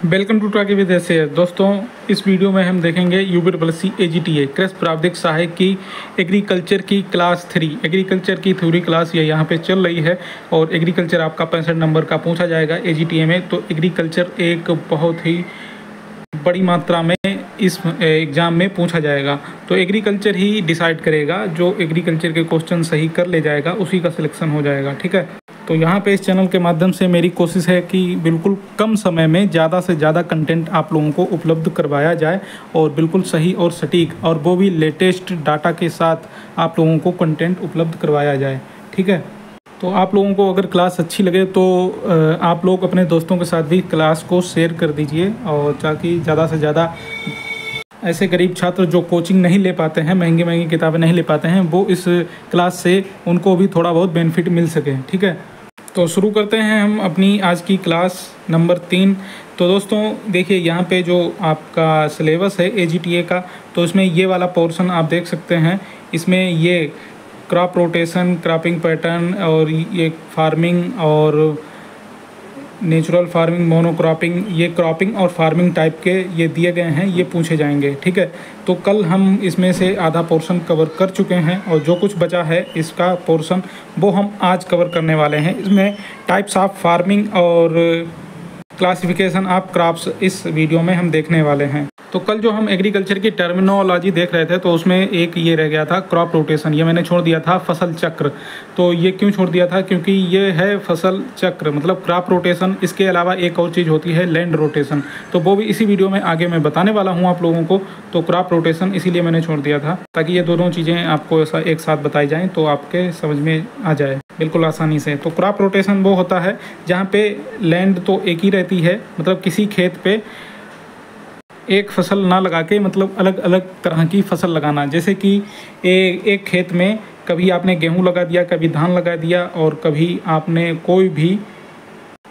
Welcome to टाकी with S दोस्तों, इस वीडियो में हम देखेंगे यूपी AGTA कृषि प्रावधिक सहायक की एग्रीकल्चर की क्लास 3 एग्रीकल्चर की थ्योरी क्लास ये यहाँ पे चल रही है। और एग्रीकल्चर आपका 65 नंबर का पूछा जाएगा AGTA में। तो एग्रीकल्चर एक बहुत ही बड़ी मात्रा में इस एग्ज़ाम में पूछा जाएगा। तो एग्रीकल्चर ही डिसाइड करेगा, जो एग्रीकल्चर के क्वेश्चन सही कर ले जाएगा उसी का सिलेक्शन हो जाएगा। ठीक है, तो यहाँ पे इस चैनल के माध्यम से मेरी कोशिश है कि बिल्कुल कम समय में ज़्यादा से ज़्यादा कंटेंट आप लोगों को उपलब्ध करवाया जाए और बिल्कुल सही और सटीक और वो भी लेटेस्ट डाटा के साथ आप लोगों को कंटेंट उपलब्ध करवाया जाए। ठीक है, तो आप लोगों को अगर क्लास अच्छी लगे तो आप लोग अपने दोस्तों के साथ भी क्लास को शेयर कर दीजिए, और ताकि ज़्यादा से ज़्यादा ऐसे गरीब छात्र जो कोचिंग नहीं ले पाते हैं, महंगी महंगी किताबें नहीं ले पाते हैं, वो इस क्लास से उनको भी थोड़ा बहुत बेनिफिट मिल सके। ठीक है, तो शुरू करते हैं हम अपनी आज की क्लास नंबर 3। तो दोस्तों देखिए, यहाँ पे जो आपका सिलेबस है AGTA का, तो इसमें ये वाला पोर्शन आप देख सकते हैं। इसमें ये क्रॉप रोटेशन, क्रॉपिंग पैटर्न और ये फार्मिंग और नेचुरल फार्मिंग, मोनोक्रॉपिंग, ये क्रॉपिंग और फार्मिंग टाइप के ये दिए गए हैं, ये पूछे जाएंगे। ठीक है, तो कल हम इसमें से आधा पोर्शन कवर कर चुके हैं और जो कुछ बचा है इसका पोर्शन वो हम आज कवर करने वाले हैं। इसमें टाइप्स ऑफ फार्मिंग और क्लासिफिकेशन ऑफ क्रॉप्स इस वीडियो में हम देखने वाले हैं। तो कल जो हम एग्रीकल्चर की टर्मिनोलॉजी देख रहे थे, तो उसमें एक ये रह गया था क्रॉप रोटेशन, ये मैंने छोड़ दिया था फसल चक्र। तो ये क्यों छोड़ दिया था? क्योंकि ये है फसल चक्र मतलब क्रॉप रोटेशन। इसके अलावा एक और चीज़ होती है लैंड रोटेशन, तो वो भी इसी वीडियो में आगे मैं बताने वाला हूँ आप लोगों को। तो क्रॉप रोटेशन इसीलिए मैंने छोड़ दिया था, ताकि ये दोनों चीज़ें आपको ऐसा एक साथ बताई जाएँ तो आपके समझ में आ जाए बिल्कुल आसानी से। तो क्रॉप रोटेशन वो होता है जहाँ पे लैंड तो एक ही रहती है, मतलब किसी खेत पे एक फसल ना लगा के मतलब अलग अलग तरह की फसल लगाना। जैसे कि एक खेत में कभी आपने गेहूं लगा दिया, कभी धान लगा दिया और कभी आपने कोई भी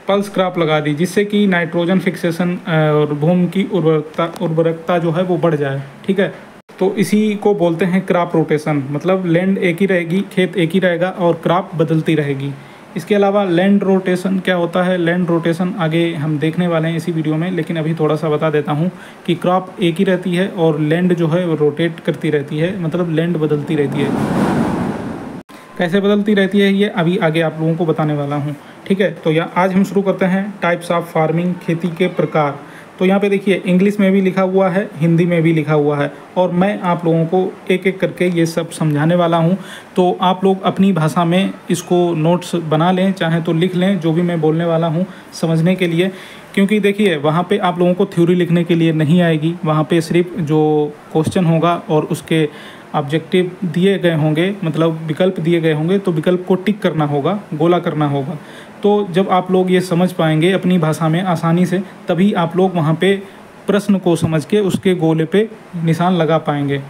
पल्स क्रॉप लगा दी, जिससे कि नाइट्रोजन फिक्सेशन और भूमि की उर्वरकता जो है वो बढ़ जाए। ठीक है, तो इसी को बोलते हैं क्रॉप रोटेशन। मतलब लैंड एक ही रहेगी, खेत एक ही रहेगा और क्रॉप बदलती रहेगी। इसके अलावा लैंड रोटेशन क्या होता है? लैंड रोटेशन आगे हम देखने वाले हैं इसी वीडियो में, लेकिन अभी थोड़ा सा बता देता हूँ कि क्रॉप एक ही रहती है और लैंड जो है वो रोटेट करती रहती है, मतलब लैंड बदलती रहती है। कैसे बदलती रहती है ये अभी आगे आप लोगों को बताने वाला हूँ। ठीक है, तो आज हम शुरू करते हैं टाइप्स ऑफ फार्मिंग, खेती के प्रकार। तो यहाँ पे देखिए, इंग्लिश में भी लिखा हुआ है, हिंदी में भी लिखा हुआ है, और मैं आप लोगों को एक एक करके ये सब समझाने वाला हूँ। तो आप लोग अपनी भाषा में इसको नोट्स बना लें, चाहे तो लिख लें, जो भी मैं बोलने वाला हूँ समझने के लिए। क्योंकि देखिए, वहाँ पे आप लोगों को थ्योरी लिखने के लिए नहीं आएगी, वहाँ पे सिर्फ जो क्वेश्चन होगा और उसके ऑब्जेक्टिव दिए गए होंगे, मतलब विकल्प दिए गए होंगे, तो विकल्प को टिक करना होगा, गोला करना होगा। तो जब आप लोग ये समझ पाएंगे अपनी भाषा में आसानी से, तभी आप लोग वहाँ पे प्रश्न को समझ के उसके गोले पे निशान लगा पाएंगे।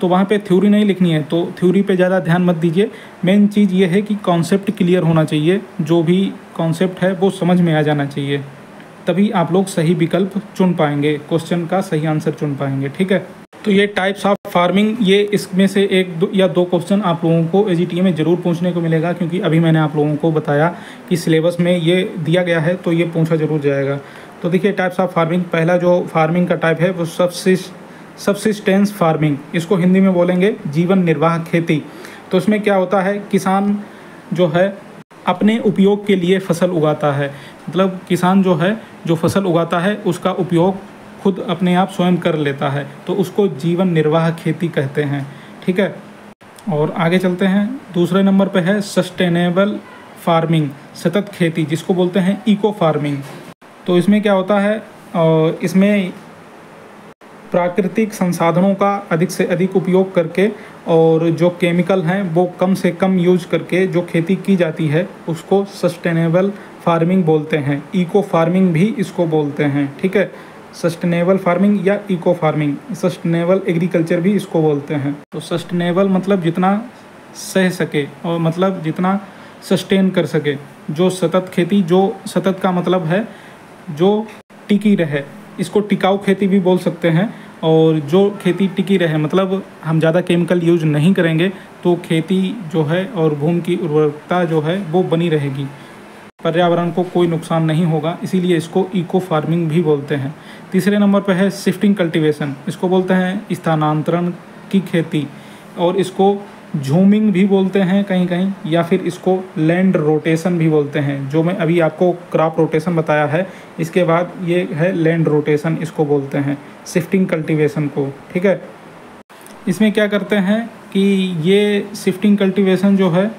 तो वहाँ पे थ्योरी नहीं लिखनी है, तो थ्योरी पे ज़्यादा ध्यान मत दीजिए। मेन चीज़ ये है कि कॉन्सेप्ट क्लियर होना चाहिए, जो भी कॉन्सेप्ट है वो समझ में आ जाना चाहिए, तभी आप लोग सही विकल्प चुन पाएंगे, क्वेश्चन का सही आंसर चुन पाएंगे। ठीक है, तो ये टाइप्स ऑफ फार्मिंग, ये इसमें से एक या दो क्वेश्चन आप लोगों को AGTA में ज़रूर पूछने को मिलेगा, क्योंकि अभी मैंने आप लोगों को बताया कि सिलेबस में ये दिया गया है, तो ये पूछा ज़रूर जाएगा। तो देखिए, टाइप्स ऑफ फार्मिंग, पहला जो फार्मिंग का टाइप है वो सब्सिस्टेंस फार्मिंग, इसको हिंदी में बोलेंगे जीवन निर्वाह खेती। तो इसमें क्या होता है, किसान जो है अपने उपयोग के लिए फसल उगाता है, मतलब किसान जो है जो फसल उगाता है उसका उपयोग खुद अपने आप स्वयं कर लेता है, तो उसको जीवन निर्वाह खेती कहते हैं। ठीक है, और आगे चलते हैं। दूसरे नंबर पे है सस्टेनेबल फार्मिंग, सतत खेती, जिसको बोलते हैं इको फार्मिंग। तो इसमें क्या होता है, और इसमें प्राकृतिक संसाधनों का अधिक से अधिक उपयोग करके और जो केमिकल हैं वो कम से कम यूज करके जो खेती की जाती है उसको सस्टेनेबल फार्मिंग बोलते हैं। इको फार्मिंग भी इसको बोलते हैं। ठीक है, सस्टेनेबल फार्मिंग या इको फार्मिंग, सस्टेनेबल एग्रीकल्चर भी इसको बोलते हैं। तो सस्टेनेबल मतलब जितना सह सके और मतलब जितना सस्टेन कर सके, जो सतत खेती, जो सतत का मतलब है जो टिकी रहे, इसको टिकाऊ खेती भी बोल सकते हैं। और जो खेती टिकी रहे मतलब हम ज़्यादा केमिकल यूज नहीं करेंगे, तो खेती जो है और भूमि की उर्वरकता जो है वो बनी रहेगी। पर्यावरण को कोई नुकसान नहीं होगा, इसीलिए इसको इको फार्मिंग भी बोलते हैं। तीसरे नंबर पर है शिफ्टिंग कल्टीवेशन, इसको बोलते हैं स्थानांतरण की खेती, और इसको झूमिंग भी बोलते हैं कहीं कहीं, या फिर इसको लैंड रोटेशन भी बोलते हैं। जो मैं अभी आपको क्रॉप रोटेशन बताया है, इसके बाद ये है लैंड रोटेशन, इसको बोलते हैं शिफ्टिंग कल्टीवेशन को, ठीक है। इसमें क्या करते हैं कि ये शिफ्टिंग कल्टीवेशन जो है,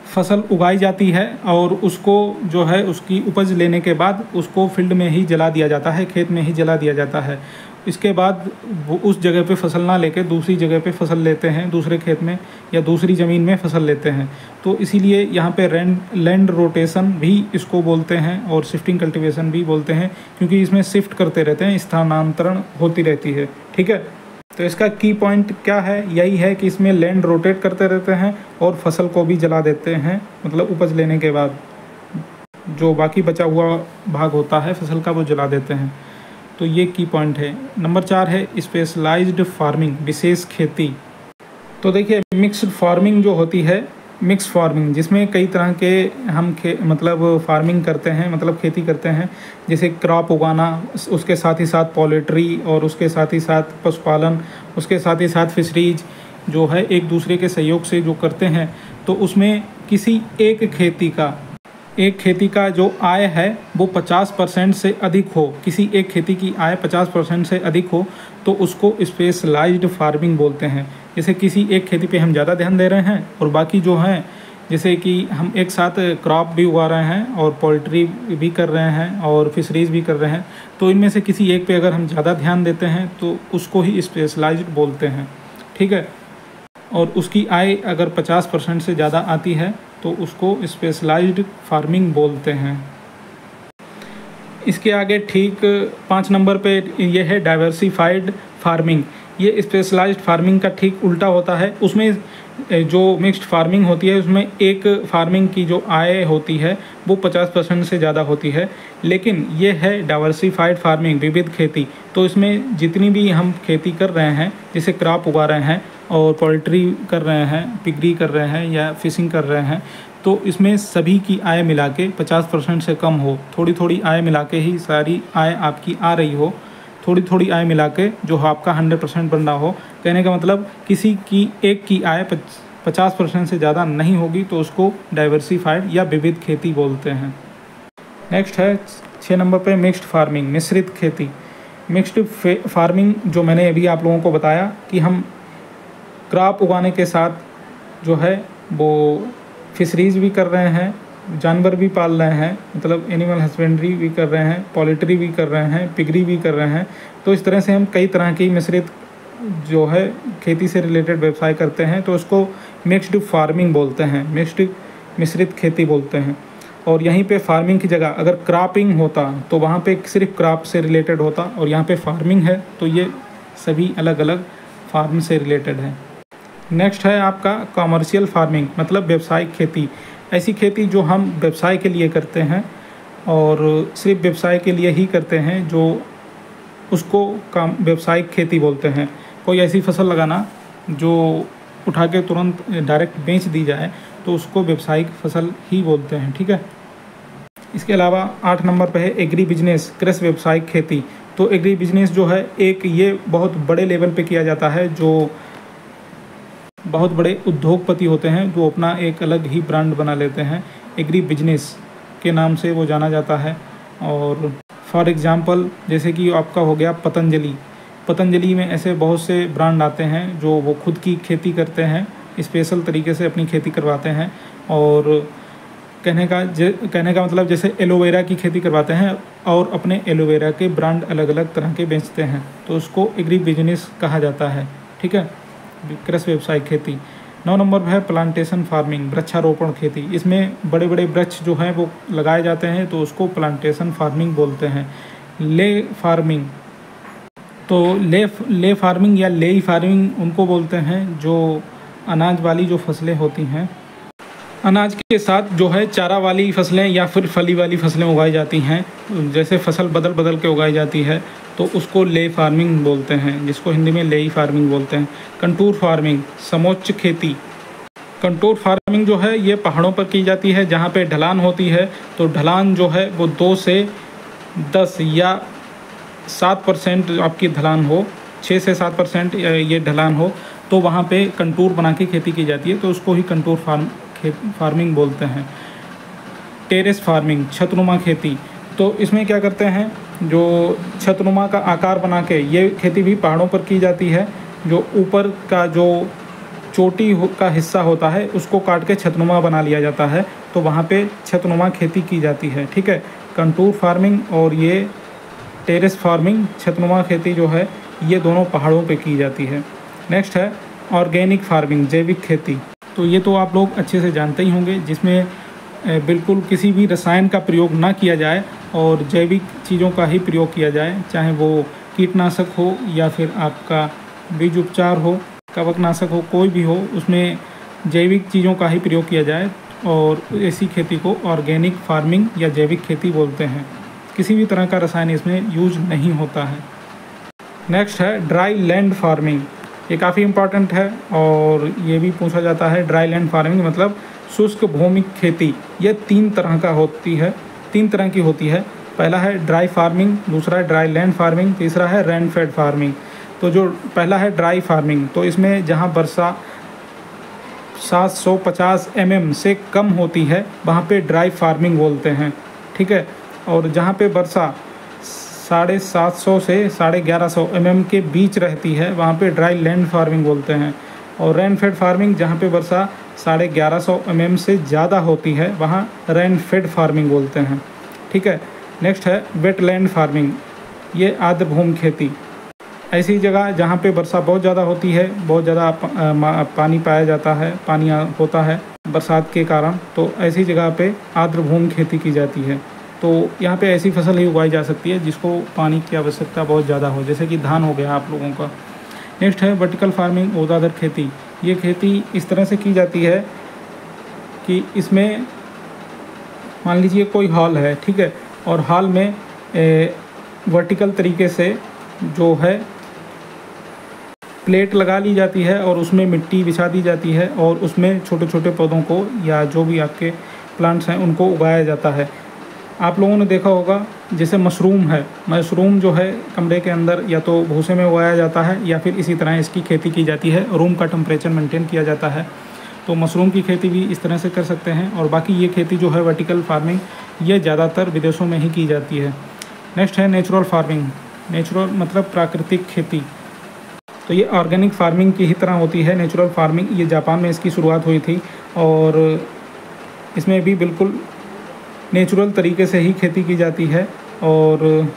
फसल उगाई जाती है और उसको जो है उसकी उपज लेने के बाद उसको फील्ड में ही जला दिया जाता है, खेत में ही जला दिया जाता है। इसके बाद वो उस जगह पे फसल ना लेके दूसरी जगह पे फसल लेते हैं, दूसरे खेत में या दूसरी ज़मीन में फसल लेते हैं। तो इसीलिए यहाँ पे लैंड रोटेशन भी इसको बोलते हैं और शिफ्टिंग कल्टीवेशन भी बोलते हैं, क्योंकि इसमें शिफ्ट करते रहते हैं, स्थानांतरण होती रहती है, ठीक है। तो इसका की पॉइंट क्या है, यही है कि इसमें लैंड रोटेट करते रहते हैं और फसल को भी जला देते हैं, मतलब उपज लेने के बाद जो बाकी बचा हुआ भाग होता है फसल का वो जला देते हैं। तो ये की पॉइंट है। नंबर 4 है स्पेशलाइज्ड फार्मिंग, विशेष खेती। तो देखिए मिक्स्ड फार्मिंग जो होती है, मिक्स फार्मिंग, जिसमें कई तरह के हम मतलब फार्मिंग करते हैं, मतलब खेती करते हैं, जैसे क्रॉप उगाना, उसके साथ ही साथ पोल्ट्री, और उसके साथ ही साथ पशुपालन, उसके साथ ही साथ फिशरीज जो है एक दूसरे के सहयोग से जो करते हैं। तो उसमें किसी एक खेती का जो आय है वो 50% से अधिक हो, किसी एक खेती की आय 50% से अधिक हो तो उसको स्पेशलाइज्ड फार्मिंग बोलते हैं। जैसे किसी एक खेती पे हम ज़्यादा ध्यान दे रहे हैं और बाकी जो हैं, जैसे कि हम एक साथ क्रॉप भी उगा रहे हैं और पोल्ट्री भी कर रहे हैं और फिशरीज भी कर रहे हैं, तो इनमें से किसी एक पे अगर हम ज़्यादा ध्यान देते हैं तो उसको ही स्पेशलाइज्ड बोलते हैं, ठीक है। और उसकी आय अगर 50% से ज़्यादा आती है तो उसको स्पेशलाइज्ड फार्मिंग बोलते हैं। इसके आगे ठीक 5 नंबर पे ये है डाइवर्सिफाइड फार्मिंग। ये स्पेशलाइज्ड फार्मिंग का ठीक उल्टा होता है। उसमें जो मिक्स्ड फार्मिंग होती है उसमें एक फार्मिंग की जो आय होती है वो 50% से ज़्यादा होती है, लेकिन ये है डाइवर्सिफाइड फार्मिंग, विविध खेती। तो इसमें जितनी भी हम खेती कर रहे हैं, जैसे क्रॉप उगा रहे हैं और पोल्ट्री कर रहे हैं, पिगरी कर रहे हैं या फिशिंग कर रहे हैं, तो इसमें सभी की आय मिला के 50% से कम हो, थोड़ी थोड़ी आय मिला के ही सारी आय आपकी आ रही हो, थोड़ी थोड़ी आय मिला के जो आपका 100% बन रहा हो। कहने का मतलब किसी की एक की आय 50% से ज़्यादा नहीं होगी तो उसको डाइवर्सिफाइड या विविध खेती बोलते हैं। नेक्स्ट है 6 नंबर पे मिक्स्ड फार्मिंग, मिश्रित खेती। मिक्स्ड फार्मिंग जो मैंने अभी आप लोगों को बताया कि हम क्रॉप उगाने के साथ जो है वो फिशरीज भी कर रहे हैं, जानवर भी पाल रहे हैं, मतलब एनिमल हस्बेंड्री भी कर रहे हैं, पोल्ट्री भी कर रहे हैं, पिगरी भी कर रहे हैं। तो इस तरह से हम कई तरह की मिश्रित जो है खेती से रिलेटेड व्यवसाय करते हैं, तो उसको मिक्स्ड फार्मिंग बोलते हैं, मिश्रित खेती बोलते हैं। और यहीं पे फार्मिंग की जगह अगर क्रॉपिंग होता तो वहाँ पे सिर्फ क्रॉप से रिलेटेड होता, और यहाँ पे फार्मिंग है तो ये सभी अलग अलग फार्म से रिलेटेड है। नेक्स्ट है आपका कॉमर्शियल फार्मिंग, मतलब व्यावसायिक खेती। ऐसी खेती जो हम व्यवसाय के लिए करते हैं और सिर्फ व्यवसाय के लिए ही करते हैं, जो उसको व्यावसायिक खेती बोलते हैं। कोई ऐसी फसल लगाना जो उठा के तुरंत डायरेक्ट बेच दी जाए तो उसको व्यावसायिक फसल ही बोलते हैं, ठीक है। इसके अलावा 8 नंबर पे है एग्री बिजनेस, कृषि व्यावसायिक खेती। तो एग्री बिजनेस जो है एक ये बहुत बड़े लेवल पे किया जाता है, जो बहुत बड़े उद्योगपति होते हैं जो अपना एक अलग ही ब्रांड बना लेते हैं, एग्री बिजनेस के नाम से वो जाना जाता है। और फॉर एग्ज़ाम्पल जैसे कि आपका हो गया पतंजलि में ऐसे बहुत से ब्रांड आते हैं जो वो खुद की खेती करते हैं, स्पेशल तरीके से अपनी खेती करवाते हैं। और कहने का मतलब जैसे एलोवेरा की खेती करवाते हैं और अपने एलोवेरा के ब्रांड अलग अलग तरह के बेचते हैं, तो उसको एग्री बिजनेस कहा जाता है, ठीक है, कृषि व्यवसायिक खेती। 9 नंबर पर है प्लांटेशन फार्मिंग, वृक्षारोपण खेती। इसमें बड़े बड़े वृक्ष जो हैं वो लगाए जाते हैं तो उसको प्लांटेशन फार्मिंग बोलते हैं। ले फार्मिंग, तो ले फार्मिंग या लेई फार्मिंग उनको बोलते हैं जो अनाज वाली जो फसलें होती हैं, अनाज के साथ जो है चारा वाली फसलें या फिर फली वाली फसलें उगाई जाती हैं, जैसे फसल बदल बदल के उगाई जाती है तो उसको ले फार्मिंग बोलते हैं, जिसको हिंदी में लेई फार्मिंग बोलते हैं। कंटूर फार्मिंग, समोच्च खेती। कंटूर फार्मिंग जो है ये पहाड़ों पर की जाती है जहाँ पे ढलान होती है। तो ढलान जो है वो 2 से 10 या 7% आपकी ढलान हो, 6 से 7% ये ढलान हो, तो वहाँ पे कंटूर बना के खेती की जाती है, तो उसको ही कंटूर फार्मिंग बोलते हैं। टेरेस फार्मिंग, छतनुमा खेती, तो इसमें क्या करते हैं, जो छतनुमा का आकार बना के ये खेती भी पहाड़ों पर की जाती है। जो ऊपर का जो चोटी का हिस्सा होता है उसको काट के छतनुमा बना लिया जाता है, तो वहाँ पे छतनुमा खेती की जाती है। ठीक है, कंटूर फार्मिंग और ये टेरेस फार्मिंग, छतनुमा खेती जो है ये दोनों पहाड़ों पे की जाती है। नेक्स्ट है ऑर्गेनिक फार्मिंग, जैविक खेती। तो ये तो आप लोग अच्छे से जानते ही होंगे, जिसमें बिल्कुल किसी भी रसायन का प्रयोग ना किया जाए और जैविक चीज़ों का ही प्रयोग किया जाए, चाहे वो कीटनाशक हो या फिर आपका बीज उपचार हो, कवकनाशक हो, कोई भी हो, उसमें जैविक चीज़ों का ही प्रयोग किया जाए, और ऐसी खेती को ऑर्गेनिक फार्मिंग या जैविक खेती बोलते हैं। किसी भी तरह का रसायन इसमें यूज नहीं होता है। नेक्स्ट है ड्राई लैंड फार्मिंग, ये काफ़ी इम्पॉर्टेंट है और ये भी पूछा जाता है। ड्राई लैंड फार्मिंग मतलब शुष्क भूमि खेती। ये 3 तरह की होती है। पहला है ड्राई फार्मिंग, दूसरा है ड्राई लैंड फार्मिंग, तीसरा है रेन फेड फार्मिंग। तो जो पहला है ड्राई फार्मिंग, तो इसमें जहाँ वर्षा 750 mm से कम होती है वहाँ पे ड्राई फार्मिंग बोलते हैं। ठीक है, और जहाँ पे वर्षा 750 से 1150 mm के बीच रहती है वहाँ पे ड्राई लैंड फार्मिंग बोलते हैं। और रेन फेड फार्मिंग, जहाँ पे वर्षा 1150 mm से ज़्यादा होती है वहाँ रेन फेड फार्मिंग बोलते हैं। ठीक है, नेक्स्ट है वेटलैंड फार्मिंग, ये आर्द्रभूमि खेती। ऐसी जगह जहाँ पे वर्षा बहुत ज़्यादा होती है, बहुत ज़्यादा पानी पाया जाता है, पानी होता है बरसात के कारण, तो ऐसी जगह पे आर्द्रभूमि खेती की जाती है। तो यहाँ पे ऐसी फसल ही उगाई जा सकती है जिसको पानी की आवश्यकता बहुत ज़्यादा हो, जैसे कि धान हो गया आप लोगों का। नेक्स्ट है वर्टिकल फार्मिंग, ऊर्ध्वाधर खेती। ये खेती इस तरह से की जाती है कि इसमें मान लीजिए कोई हॉल है, ठीक है, और हॉल में वर्टिकल तरीके से जो है प्लेट लगा ली जाती है और उसमें मिट्टी बिछा दी जाती है और उसमें छोटे छोटे पौधों को या जो भी आपके प्लांट्स हैं उनको उगाया जाता है। आप लोगों ने देखा होगा जैसे मशरूम है, मशरूम जो है कमरे के अंदर या तो भूसे में उगाया जाता है या फिर इसी तरह इसकी खेती की जाती है, रूम का टेम्परेचर मेंटेन किया जाता है। तो मशरूम की खेती भी इस तरह से कर सकते हैं। और बाकी ये खेती जो है वर्टिकल फार्मिंग, ये ज़्यादातर विदेशों में ही की जाती है। नेक्स्ट है नेचुरल फार्मिंग, नेचुरल मतलब प्राकृतिक खेती। तो ये ऑर्गेनिक फार्मिंग की ही तरह होती है नेचुरल फार्मिंग। ये जापान में इसकी शुरुआत हुई थी और इसमें भी बिल्कुल नेचुरल तरीके से ही खेती की जाती है। और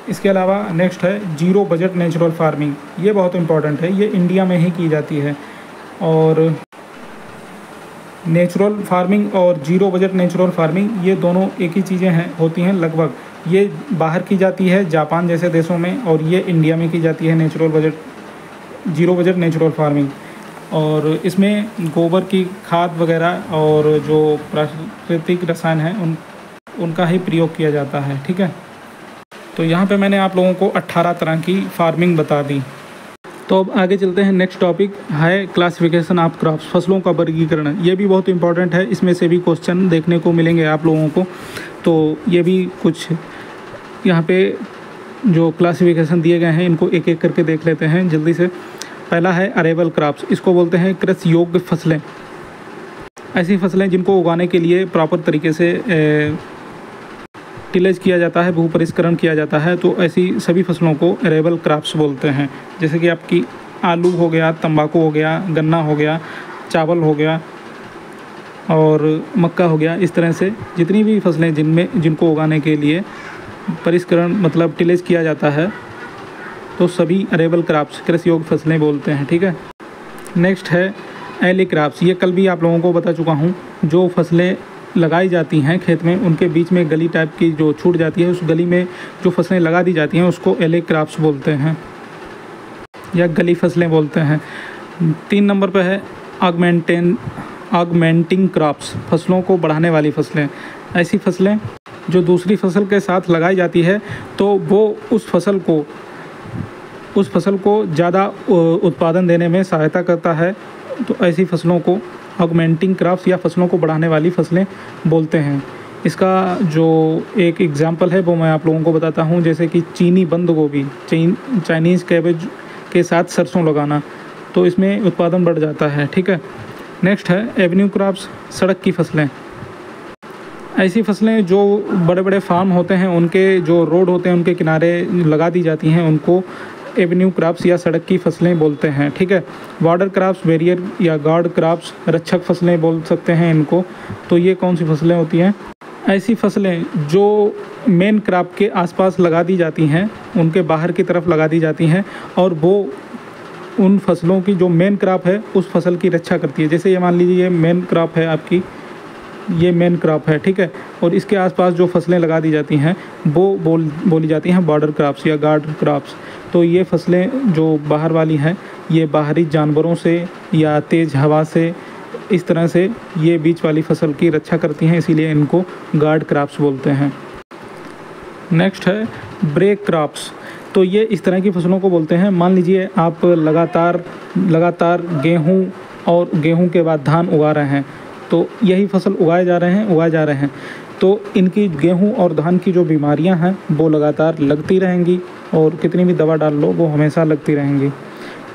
इसके अलावा नेक्स्ट है जीरो बजट नेचुरल फार्मिंग, ये बहुत इम्पॉर्टेंट है, ये इंडिया में ही की जाती है। और नेचुरल फार्मिंग और जीरो बजट नेचुरल फार्मिंग ये दोनों एक ही चीज़ें हैं, होती हैं लगभग। ये बाहर की जाती है जापान जैसे देशों में और ये इंडिया में की जाती है जीरो बजट नेचुरल फार्मिंग। और इसमें गोबर की खाद वगैरह और जो प्राकृतिक रसायन हैं उनका ही प्रयोग किया जाता है। ठीक है, तो यहाँ पे मैंने आप लोगों को 18 तरह की फार्मिंग बता दी। तो अब आगे चलते हैं। नेक्स्ट टॉपिक है क्लासिफिकेशन ऑफ क्रॉप्स, फसलों का वर्गीकरण। ये भी बहुत इंपॉर्टेंट है, इसमें से भी क्वेश्चन देखने को मिलेंगे आप लोगों को। तो ये भी कुछ यहाँ पे जो क्लासिफिकेशन दिए गए हैं इनको एक एक करके देख लेते हैं जल्दी से। पहला है अरेबल क्रॉप्स, इसको बोलते हैं कृषि योग्य फसलें। ऐसी फसलें जिनको उगाने के लिए प्रॉपर तरीके से टिलेज किया जाता है, भू परिष्करण किया जाता है, तो ऐसी सभी फसलों को अरेबल क्रॉप्स बोलते हैं। जैसे कि आपकी आलू हो गया, तंबाकू हो गया, गन्ना हो गया, चावल हो गया और मक्का हो गया। इस तरह से जितनी भी फसलें जिनको उगाने के लिए परिष्करण मतलब टिलेज किया जाता है तो सभी अरेबल क्रॉप्स कृषि योग्य फसलें बोलते हैं। ठीक है, नेक्स्ट है एली क्रॉप्स। ये कल भी आप लोगों को बता चुका हूँ। जो फसलें लगाई जाती हैं खेत में, उनके बीच में गली टाइप की जो छूट जाती है, उस गली में जो फसलें लगा दी जाती हैं उसको एली क्रॉप्स बोलते हैं या गली फसलें बोलते हैं। 3 नंबर पर है ऑगमेंटिंग क्रॉप्स, फसलों को बढ़ाने वाली फसलें। ऐसी फसलें जो दूसरी फसल के साथ लगाई जाती है तो वो उस फसल को ज़्यादा उत्पादन देने में सहायता करता है, तो ऐसी फसलों को ऑगमेंटिंग क्रॉप्स या फसलों को बढ़ाने वाली फसलें बोलते हैं। इसका जो एक एग्जांपल है वो मैं आप लोगों को बताता हूँ, जैसे कि चीनी बंद गोभी, चाइनीज़ कैबेज के साथ सरसों लगाना, तो इसमें उत्पादन बढ़ जाता है। ठीक है। नेक्स्ट है एवेन्यू क्रॉप्स, सड़क की फसलें। ऐसी फसलें जो बड़े बड़े फार्म होते हैं उनके जो रोड होते हैं उनके किनारे लगा दी जाती हैं, उनको एवेन्यू क्रॉप्स या सड़क की फसलें बोलते हैं। ठीक है। बॉर्डर क्रॉप्स, बैरियर या गार्ड क्रॉप्स, रक्षक फसलें बोल सकते हैं इनको। तो ये कौन सी फसलें होती हैं? ऐसी फसलें जो मेन क्रॉप के आसपास लगा दी जाती हैं, उनके बाहर की तरफ लगा दी जाती हैं, और वो उन फसलों की जो मेन क्रॉप है उस फसल की रक्षा करती है। जैसे ये मान लीजिए ये मेन क्रॉप है आपकी, ये मेन क्रॉप है। ठीक है। और इसके आसपास जो फसलें लगा दी जाती हैं वो बोली जाती हैं बॉर्डर क्रॉप्स या गार्ड क्रॉप्स। तो ये फसलें जो बाहर वाली हैं ये बाहरी जानवरों से या तेज़ हवा से, इस तरह से ये बीच वाली फसल की रक्षा करती हैं, इसीलिए इनको गार्ड क्रॉप्स बोलते हैं। नेक्स्ट है ब्रेक क्रॉप्स। तो ये इस तरह की फसलों को बोलते हैं, मान लीजिए आप लगातार गेहूँ और गेहूँ के बाद धान उगा रहे हैं, तो यही फसल उगाए जा रहे हैं, तो इनकी गेहूं और धान की जो बीमारियां हैं वो लगातार लगती रहेंगी, और कितनी भी दवा डाल लो वो हमेशा लगती रहेंगी।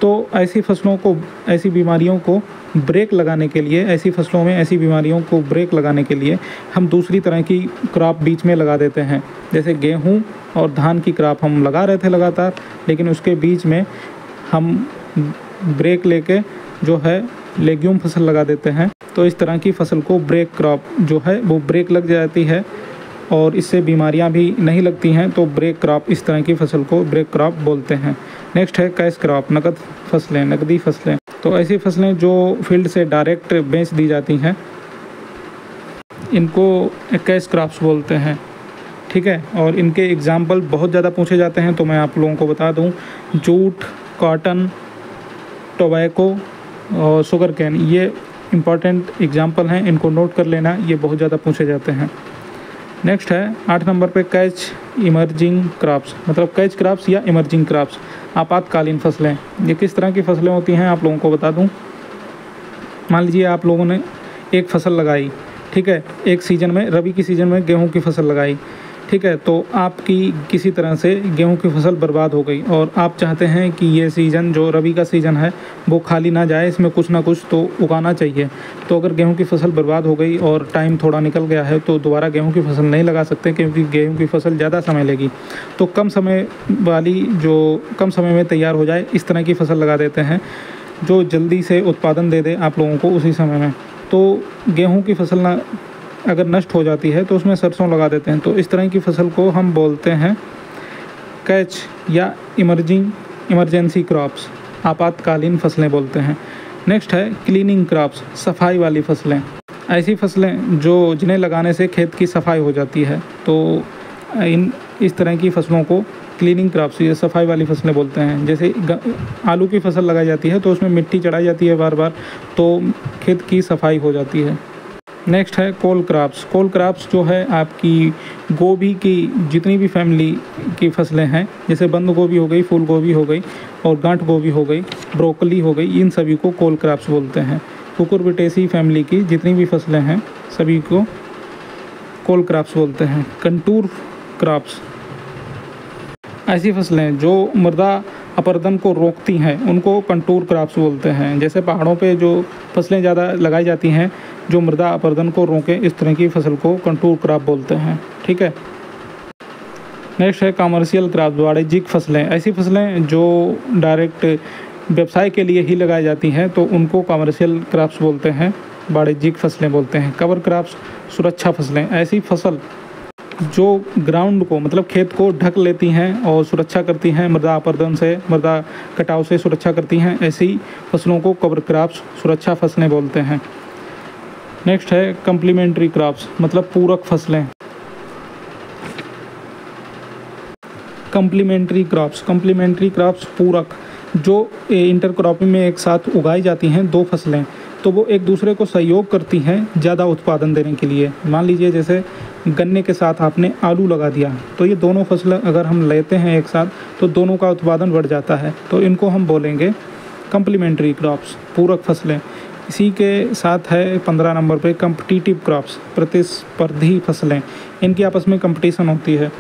तो ऐसी फसलों को, ऐसी बीमारियों को ब्रेक लगाने के लिए, ऐसी फसलों में ऐसी बीमारियों को ब्रेक लगाने के लिए हम दूसरी तरह की क्रॉप बीच में लगा देते हैं। जैसे गेहूँ और धान की क्रॉप हम लगा रहे थे लगातार, लेकिन उसके बीच में हम ब्रेक लेके जो है लेग्यूम फसल लगा देते हैं। तो इस तरह की फसल को ब्रेक क्रॉप जो है वो ब्रेक लग जाती है और इससे बीमारियां भी नहीं लगती हैं, तो ब्रेक क्रॉप, इस तरह की फसल को ब्रेक क्रॉप बोलते हैं। नेक्स्ट है कैश क्रॉप, नकद फसलें, नकदी फसलें। तो ऐसी फसलें जो फील्ड से डायरेक्ट बेच दी जाती हैं इनको कैश क्रॉप्स बोलते हैं। ठीक है। और इनके एग्जाम्पल बहुत ज़्यादा पूछे जाते हैं, तो मैं आप लोगों को बता दूँ, जूट, कॉटन, टोबैको और शुगर कैन, ये इम्पॉर्टेंट एग्जाम्पल हैं, इनको नोट कर लेना, ये बहुत ज़्यादा पूछे जाते हैं। नेक्स्ट है 8 नंबर पे कैच इमर्जिंग क्रॉप्स, मतलब कैच क्रॉप्स या इमर्जिंग क्रॉप्स, आपातकालीन फसलें। ये किस तरह की फसलें होती हैं आप लोगों को बता दूं। मान लीजिए आप लोगों ने एक फसल लगाई, ठीक है, एक सीज़न में, रबी की सीज़न में गेहूं की फसल लगाई, ठीक है, तो आपकी किसी तरह से गेहूं की फसल बर्बाद हो गई और आप चाहते हैं कि ये सीज़न जो रबी का सीज़न है वो खाली ना जाए, इसमें कुछ ना कुछ तो उगाना चाहिए। तो अगर गेहूं की फसल बर्बाद हो गई और टाइम थोड़ा निकल गया है तो दोबारा गेहूं की फसल नहीं लगा सकते, क्योंकि गेहूं की फसल ज़्यादा समय लेगी। तो कम समय वाली, जो कम समय में तैयार हो जाए, इस तरह की फसल लगा देते हैं जो जल्दी से उत्पादन दे दे आप लोगों को उसी समय में। तो गेहूँ की फसल ना अगर नष्ट हो जाती है तो उसमें सरसों लगा देते हैं। तो इस तरह की फसल को हम बोलते हैं कैच या इमरजेंसी क्रॉप्स, आपातकालीन फसलें बोलते हैं। नेक्स्ट है क्लीनिंग क्रॉप्स, सफाई वाली फसलें। ऐसी फसलें जो जिन्हें लगाने से खेत की सफाई हो जाती है, तो इस तरह की फसलों को क्लीनिंग क्रॉप्स, ये सफाई वाली फसलें बोलते हैं। जैसे आलू की फसल लगाई जाती है तो उसमें मिट्टी चढ़ाई जाती है बार बार, तो खेत की सफाई हो जाती है। नेक्स्ट है कोल क्रॉप्स। कोल क्रॉप्स जो है आपकी गोभी की जितनी भी फैमिली की फसलें हैं, जैसे बंद गोभी हो गई, फूल गोभी हो गई और गांठ गोभी हो गई, ब्रोकली हो गई, इन सभी को कोल क्रॉप्स बोलते हैं। कुकुरबिटेसी फैमिली की जितनी भी फसलें हैं सभी को कोल क्रॉप्स बोलते हैं। कंटूर क्रॉप्स, ऐसी फसलें जो मृदा अपरदन को रोकती हैं उनको कंटूर क्रॉप्स बोलते हैं। जैसे पहाड़ों पे जो फसलें ज़्यादा लगाई जाती हैं जो मृदा अपरदन को रोके, इस तरह की फसल को कंटूर क्रॉप बोलते हैं। ठीक है। नेक्स्ट है कमर्शियल क्रॉप, वाणिज्यिक फसलें। ऐसी फसलें जो डायरेक्ट व्यवसाय के लिए ही लगाई जाती हैं तो उनको कमर्शियल क्रॉप्स बोलते हैं, वाणिज्यिक फसलें बोलते हैं। कवर क्रॉप्स, सुरक्षा फसलें। ऐसी फसल जो ग्राउंड को, मतलब खेत को ढक लेती हैं और सुरक्षा करती हैं, मृदा अपरदन से, मृदा कटाव से सुरक्षा करती हैं, ऐसी फसलों को कवर क्रॉप्स, सुरक्षा फसलें बोलते हैं। नेक्स्ट है कम्प्लीमेंट्री क्रॉप्स, मतलब पूरक फसलें। कम्प्लीमेंट्री क्रॉप्स पूरक, जो इंटरक्रॉपिंग में एक साथ उगाई जाती हैं दो फसलें, तो वो एक दूसरे को सहयोग करती हैं ज़्यादा उत्पादन देने के लिए। मान लीजिए जैसे गन्ने के साथ आपने आलू लगा दिया, तो ये दोनों फसलें अगर हम लेते हैं एक साथ तो दोनों का उत्पादन बढ़ जाता है, तो इनको हम बोलेंगे कम्प्लीमेंट्री क्रॉप्स, पूरक फसलें। इसी के साथ है 15 नंबर पे कम्पिटिटिव क्रॉप्स, प्रतिस्पर्धी फसलें। इनकी आपस में कंपटीशन होती है,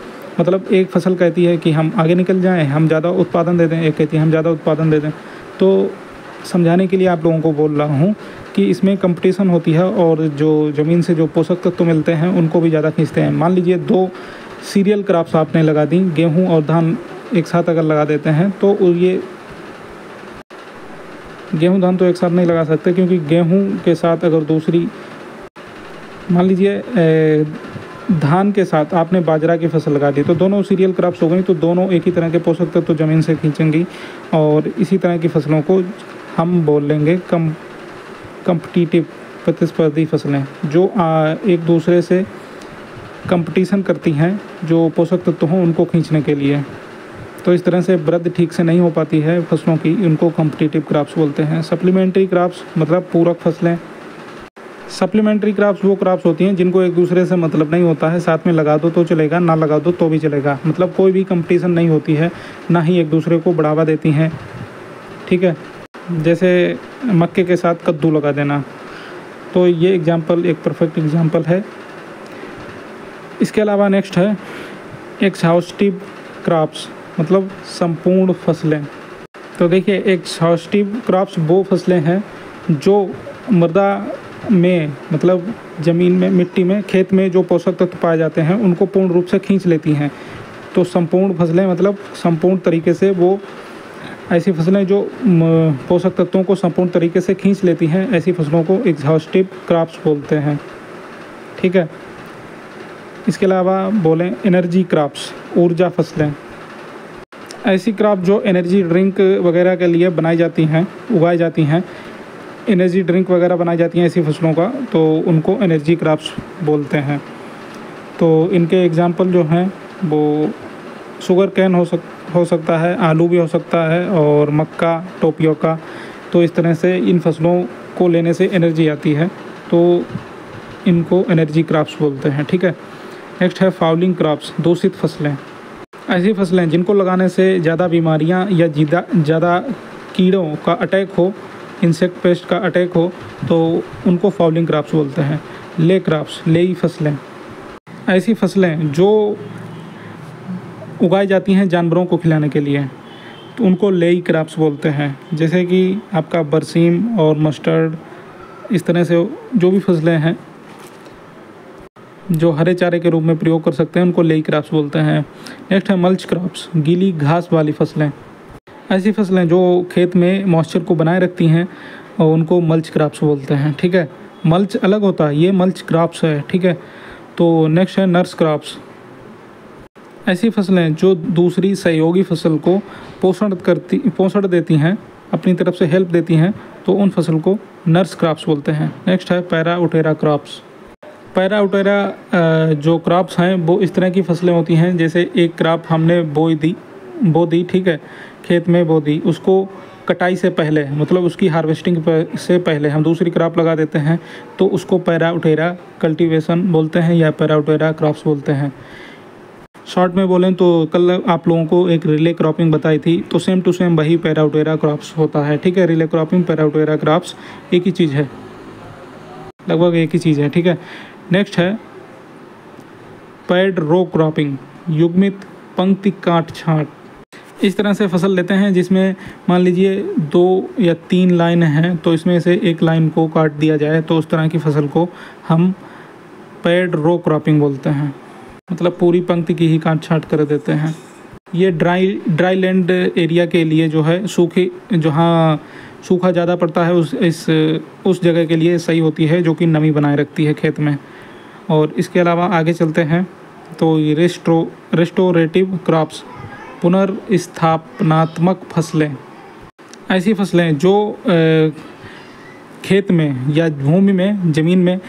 मतलब एक फसल कहती है कि हम आगे निकल जाएं, हम ज़्यादा उत्पादन दे दें, एक कहती है हम ज़्यादा उत्पादन दे दें। तो समझाने के लिए आप लोगों को बोल रहा हूँ कि इसमें कंपटीशन होती है और जो ज़मीन से जो पोषक तत्व मिलते हैं उनको भी ज़्यादा खींचते हैं। मान लीजिए 2 सीरियल क्रॉप्स आपने लगा दी, गेहूँ और धान एक साथ अगर लगा देते हैं तो ये गेहूँ धान तो एक साथ नहीं लगा सकते, क्योंकि गेहूँ के साथ अगर दूसरी, मान लीजिए धान के साथ आपने बाजरा की फसल लगा दी तो दोनों सीरियल क्रॉप्स हो गई, तो दोनों एक ही तरह के पोषक तत्व तो ज़मीन से खींचेंगी। और इसी तरह की फसलों को हम बोल लेंगे कम्पिटिटिव, प्रतिस्पर्धी फसलें, जो एक दूसरे से कंपटीशन करती हैं जो पोषक तत्व हों उनको खींचने के लिए। तो इस तरह से वृद्धि ठीक से नहीं हो पाती है फसलों की, उनको कम्पिटिटिव क्रॉप्स बोलते हैं। सप्लीमेंट्री क्रॉप्स मतलब पूरक फसलें। सप्लीमेंट्री क्रॉप्स वो क्रॉप्स होती हैं जिनको एक दूसरे से मतलब नहीं होता है, साथ में लगा दो तो चलेगा, ना लगा दो तो भी चलेगा, मतलब कोई भी कंपटीशन नहीं होती है, ना ही एक दूसरे को बढ़ावा देती हैं। ठीक है, जैसे मक्के के साथ कद्दू लगा देना, तो ये एग्जाम्पल एक परफेक्ट एग्जाम्पल है। इसके अलावा नेक्स्ट है एक्सहाउस्टिव क्रॉप्स, मतलब संपूर्ण फसलें। तो देखिए एक्सहाउस्टिव क्रॉप्स वो फसलें हैं जो मृदा में, मतलब ज़मीन में, मिट्टी में, खेत में जो पोषक तत्व पाए जाते हैं उनको पूर्ण रूप से खींच लेती हैं। तो संपूर्ण फसलें मतलब संपूर्ण तरीके से वो ऐसी फसलें जो पोषक तत्वों को संपूर्ण तरीके से खींच लेती हैं, ऐसी फसलों को एक्सहाउस्टिव क्रॉप्स बोलते हैं। ठीक है, इसके अलावा बोलें एनर्जी क्रॉप्स, ऊर्जा फसलें। ऐसी क्रॉप जो एनर्जी ड्रिंक वगैरह के लिए बनाई जाती हैं, उगाई जाती हैं, एनर्जी ड्रिंक वगैरह बनाई जाती हैं ऐसी फसलों का, तो उनको एनर्जी क्रॉप्स बोलते हैं। तो इनके एग्जांपल जो हैं वो शुगर कैन हो सकता है, आलू भी हो सकता है, और मक्का, टोपियोका। तो इस तरह से इन फसलों को लेने से एनर्जी आती है, तो इनको एनर्जी क्रॉप्स बोलते हैं। ठीक है, नेक्स्ट है फाउलिंग क्रॉप्स, दूषित फसलें। ऐसी फसलें जिनको लगाने से ज़्यादा बीमारियां या ज़्यादा कीड़ों का अटैक हो, इंसेक्ट पेस्ट का अटैक हो, तो उनको फाउलिंग क्रॉप्स बोलते हैं। ले क्रॉप्स, लेई फसलें। ऐसी फसलें जो उगाई जाती हैं जानवरों को खिलाने के लिए, तो उनको लेई क्रॉप्स बोलते हैं। जैसे कि आपका बरसीम और मस्टर्ड, इस तरह से जो भी फसलें हैं जो हरे चारे के रूप में प्रयोग कर सकते हैं उनको लेई क्रॉप्स बोलते हैं। नेक्स्ट है मल्च क्रॉप्स, गीली घास वाली फसलें। ऐसी फसलें जो खेत में मॉइस्चर को बनाए रखती हैं और उनको मल्च क्रॉप्स बोलते हैं। ठीक है, मल्च अलग होता है, ये मल्च क्रॉप्स है। ठीक है, तो नेक्स्ट है नर्स क्रॉप्स। ऐसी फसलें जो दूसरी सहयोगी फसल को पोषण देती हैं, अपनी तरफ से हेल्प देती हैं, तो उन फसल को नर्स क्रॉप्स बोलते हैं। नेक्स्ट है पैरा उटेरा क्रॉप्स। पैरा उटेरा जो क्रॉप्स हैं वो इस तरह की फसलें होती हैं, जैसे एक क्रॉप हमने बो दी, ठीक है, खेत में बो दी, उसको कटाई से पहले, मतलब उसकी हार्वेस्टिंग से पहले हम दूसरी क्रॉप लगा देते हैं, तो उसको पैरा उटेरा कल्टीवेशन बोलते हैं या पैरा उटेरा क्रॉप्स बोलते हैं। शॉर्ट में बोलें तो कल आप लोगों को एक रिले क्रॉपिंग बताई थी, तो सेम टू सेम वही पैरा उटेरा क्रॉप्स होता है। ठीक है, रिले क्रॉपिंग, पैरा उटेरा क्रॉप्स एक ही चीज़ है, लगभग एक ही चीज़ है। ठीक है, नेक्स्ट है पैड रो क्रॉपिंग, युग्मित पंक्ति काट छांट। इस तरह से फसल लेते हैं जिसमें मान लीजिए 2 या 3 लाइन हैं, तो इसमें से एक लाइन को काट दिया जाए, तो उस तरह की फसल को हम पैड रो क्रॉपिंग बोलते हैं, मतलब पूरी पंक्ति की ही काट छांट कर देते हैं। ये ड्राई लैंड एरिया के लिए जो है, जहाँ सूखा ज़्यादा पड़ता है उस जगह के लिए सही होती है, जो कि नमी बनाए रखती है खेत में। और इसके अलावा आगे चलते हैं तो ये रेस्टोरेटिव क्रॉप्स, पुनर्स्थापनात्मक फसलें। ऐसी फसलें जो खेत में या भूमि में, ज़मीन में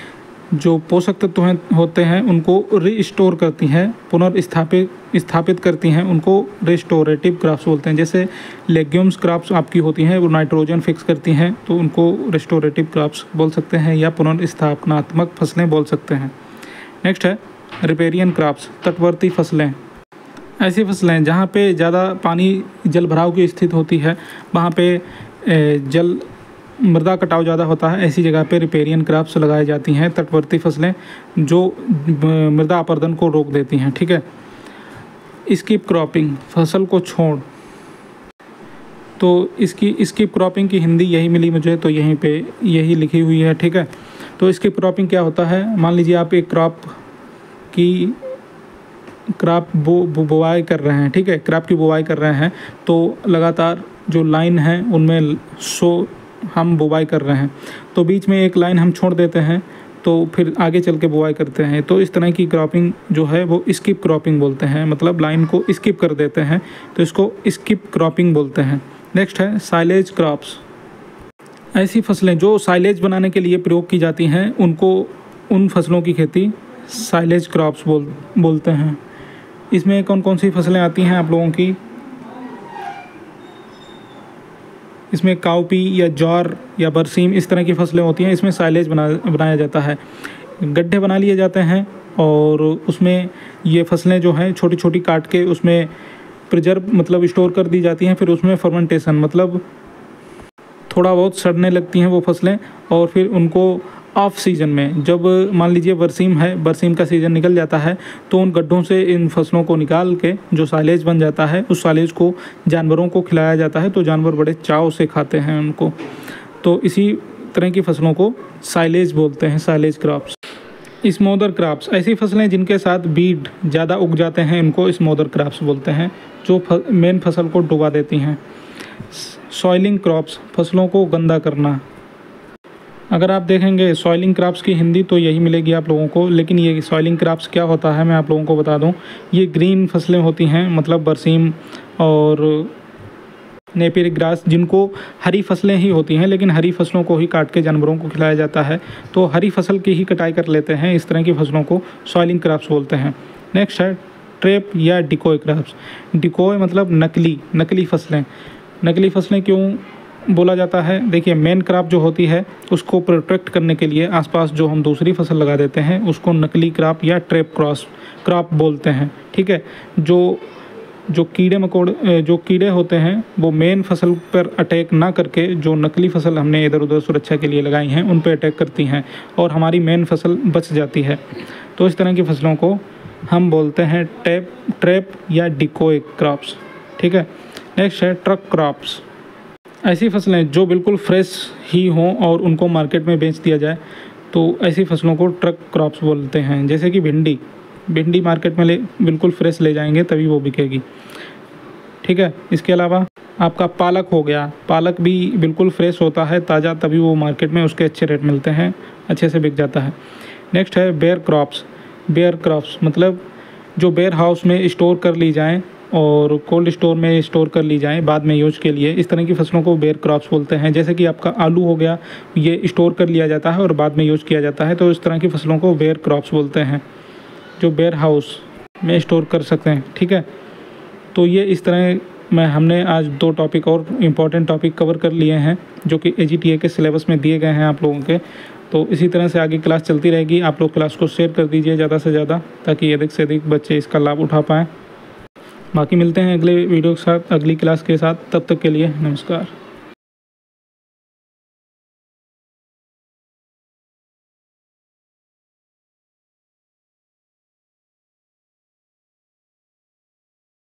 जो पोषक तत्व होते हैं उनको रिस्टोर करती हैं, पुनर्स्थापित करती हैं, उनको रेस्टोरेटिव क्रॉप्स बोलते हैं। जैसे लेग्यूम्स क्रॉप्स आपकी होती हैं, वो नाइट्रोजन फिक्स करती हैं, तो उनको रेस्टोरेटिव क्रॉप्स बोल सकते हैं या पुनर्स्थापनात्मक फसलें बोल सकते हैं। नेक्स्ट है रिपेरियन क्रॉप्स, तटवर्ती फसलें। ऐसी फसलें जहाँ पे ज़्यादा पानी जल भराव की स्थिति होती है, वहाँ पे जल मृदा कटाव ज़्यादा होता है ऐसी जगह पे रिपेरियन क्रॉप्स लगाई जाती हैं, तटवर्ती फसलें जो मृदा अपरदन को रोक देती हैं। ठीक है। स्किप क्रॉपिंग, फसल को छोड़, तो इसकी स्किप क्रॉपिंग की हिंदी यही मिली मुझे, तो यहीं पे यही लिखी हुई है। ठीक है। तो स्किप क्रॉपिंग क्या होता है, मान लीजिए आप एक क्रॉप बुवाई कर रहे हैं। ठीक है। क्रॉप की बुवाई कर रहे हैं तो लगातार जो लाइन है उनमें हम बुवाई कर रहे हैं, तो बीच में एक लाइन हम छोड़ देते हैं तो फिर आगे चल के बुवाई करते हैं, तो इस तरह की क्रॉपिंग जो है वो स्किप क्रॉपिंग बोलते हैं, मतलब लाइन को स्किप कर देते हैं, तो इसको स्किप क्रॉपिंग बोलते हैं। नेक्स्ट है साइलेज क्रॉप्स। ऐसी फसलें जो साइलेज बनाने के लिए प्रयोग की जाती हैं उन फसलों की खेती साइलेज क्रॉप्स बोलते हैं। इसमें कौन कौन सी फसलें आती हैं आप लोगों की, इसमें काउपी या ज्वार या बरसीम इस तरह की फसलें होती हैं, इसमें साइलेज बनाया जाता है। गड्ढे बना लिए जाते हैं और उसमें ये फसलें जो हैं छोटी छोटी काट के उसमें प्रिजर्व मतलब स्टोर कर दी जाती हैं, फिर उसमें फर्मेंटेशन मतलब थोड़ा बहुत सड़ने लगती हैं वो फसलें, और फिर उनको ऑफ सीज़न में जब मान लीजिए बरसीम का सीज़न निकल जाता है तो उन गड्ढों से इन फसलों को निकाल के जो साइलेज बन जाता है उस साइलेज को जानवरों को खिलाया जाता है, तो जानवर बड़े चाव से खाते हैं उनको, तो इसी तरह की फसलों को साइलेज बोलते हैं, साइलेज क्रॉप्स। स्मोदर क्रॉप्स, ऐसी फसलें जिनके साथ बीड ज़्यादा उग जाते हैं इनको स्मोदर क्रॉप्स बोलते हैं, जो मेन फसल को डुबा देती हैं। सॉइलिंग क्रॉप्स, फसलों को गंदा करना। अगर आप देखेंगे सॉइलिंग क्रॉप्स की हिंदी तो यही मिलेगी आप लोगों को, लेकिन ये सॉइलिंग क्रॉप्स क्या होता है मैं आप लोगों को बता दूं। ये ग्रीन फसलें होती हैं, मतलब बरसीम और नेपियर ग्रास, जिनको हरी फसलें ही होती हैं, लेकिन हरी फसलों को ही काट के जानवरों को खिलाया जाता है, तो हरी फसल की ही कटाई कर लेते हैं, इस तरह की फसलों को सॉइलिंग क्रॉप्स बोलते हैं। नेक्स्ट है ट्रैप या डिकोय क्रॉप्स। डिकोय मतलब नकली फसलें। नकली फसलें क्यों बोला जाता है, देखिए मेन क्रॉप जो होती है उसको प्रोटेक्ट करने के लिए आसपास जो हम दूसरी फसल लगा देते हैं उसको नकली क्रॉप या ट्रैप क्रॉप बोलते हैं। ठीक है। जो कीड़े होते हैं वो मेन फसल पर अटैक ना करके जो नकली फसल हमने इधर उधर सुरक्षा के लिए लगाई हैं उन पर अटैक करती हैं और हमारी मेन फसल बच जाती है, तो इस तरह की फसलों को हम बोलते हैं ट्रैप या डिकोय क्रॉप्स। ठीक है। नेक्स्ट है ट्रक क्रॉप्स। ऐसी फसलें जो बिल्कुल फ्रेश ही हों और उनको मार्केट में बेच दिया जाए, तो ऐसी फसलों को ट्रक क्रॉप्स बोलते हैं। जैसे कि भिंडी मार्केट में बिल्कुल फ्रेश ले जाएंगे तभी वो बिकेगी। ठीक है। इसके अलावा आपका पालक हो गया, पालक भी बिल्कुल फ्रेश होता है ताज़ा, तभी वो मार्केट में उसके अच्छे रेट मिलते हैं, अच्छे से बिक जाता है। नेक्स्ट है बेयर क्रॉप्स मतलब जो बेयर हाउस में स्टोर कर ली जाएँ और कोल्ड स्टोर में स्टोर कर ली जाएं बाद में यूज के लिए, इस तरह की फसलों को बेयर क्रॉप्स बोलते हैं। जैसे कि आपका आलू हो गया, ये स्टोर कर लिया जाता है और बाद में यूज किया जाता है, तो इस तरह की फसलों को बेयर क्रॉप्स बोलते हैं, जो बेयर हाउस में स्टोर कर सकते हैं। ठीक है। तो ये इस तरह हमने आज 2 टॉपिक और इम्पॉर्टेंट टॉपिक कवर कर लिए हैं जो कि AGTA के सिलेबस में दिए गए हैं आप लोगों के। तो इसी तरह से आगे क्लास चलती रहेगी। आप लोग क्लास को शेयर कर दीजिए ज़्यादा से ज़्यादा, ताकि अधिक से अधिक बच्चे इसका लाभ उठा पाएँ। बाकी मिलते हैं अगले वीडियो के साथ, अगली क्लास के साथ। तब तक के लिए नमस्कार।